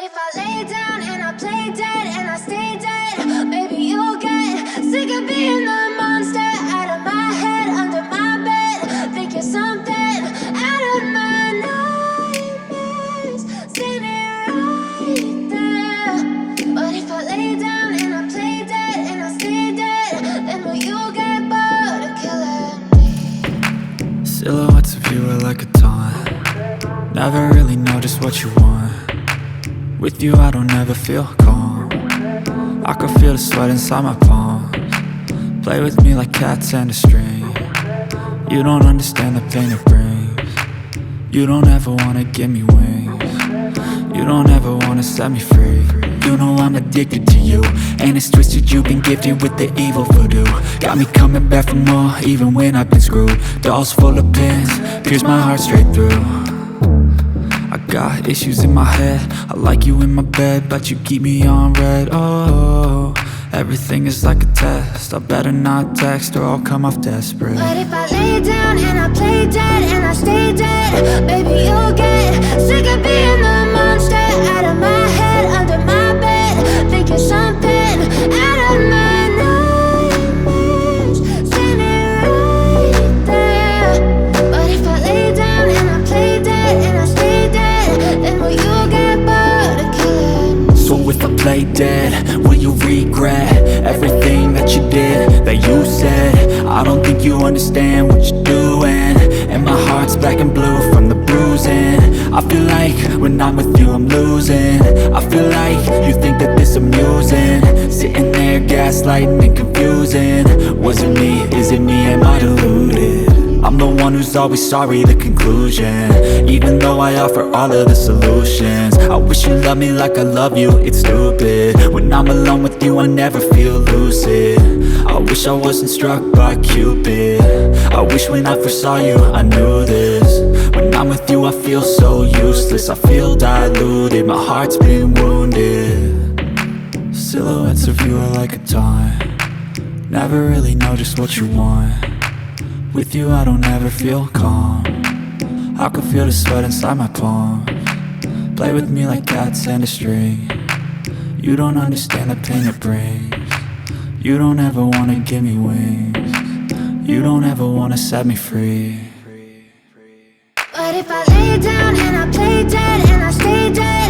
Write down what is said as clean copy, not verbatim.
if I lay down and I play dead and I stay dead, maybe you'll get sick of being the monster out of my head, under my bed. Think you're something out of my nightmares, standing right there. But if I lay down and I play dead and I stay dead, then will you get bored of killing me? Silhouettes of you are like a taunt. Never really know just what you want. With you I don't ever feel calm. I can feel the sweat inside my palms. Play with me like cats and a string. You don't understand the pain it brings. You don't ever wanna give me wings. You don't ever wanna set me free. You know I'm addicted to you, and it's twisted, you've been gifted with the evil voodoo. Got me coming back for more, even when I've been screwed. Dolls full of pins, pierce my heart straight through. I got issues in my head, I like you in my bed, but you keep me on red. Oh, everything is like a test, I better not text or I'll come off desperate. But if I lay down and I play dead and I stay dead, baby you'll get sick of being the monster out of my head, under my bed. Think you're something out of my nightmares, standing right there. But if I lay down and I play dead and I stay dead, then will you get bored of killing me? So if I play dead, will you regret everything that you did, that you said? I don't think you understand what you're doing, and my heart's black and blue from the bruising. I feel like when I'm with you I'm losing. I feel like you think that this amusing, sitting there gaslighting and confusing. Was it me? Is it me? Am I deluded? I'm the one who's always sorry, the conclusion, even though I offer all of the solutions. I wish you loved me like I love you, it's stupid. When I'm alone with you I never feel lucid. I wish I wasn't struck by Cupid. I wish when I first saw you I knew this. When I'm with you I feel so useless, I feel diluted, my heart's been wounded. Silhouettes of you are like a taunt. Never really know just what you want. With you I don't ever feel calm. I can feel the sweat inside my palms. Play with me like cats and a string. You don't understand the pain it brings. You don't ever wanna give me wings. You don't ever wanna set me free. But if I lay down and I play dead and I stay dead,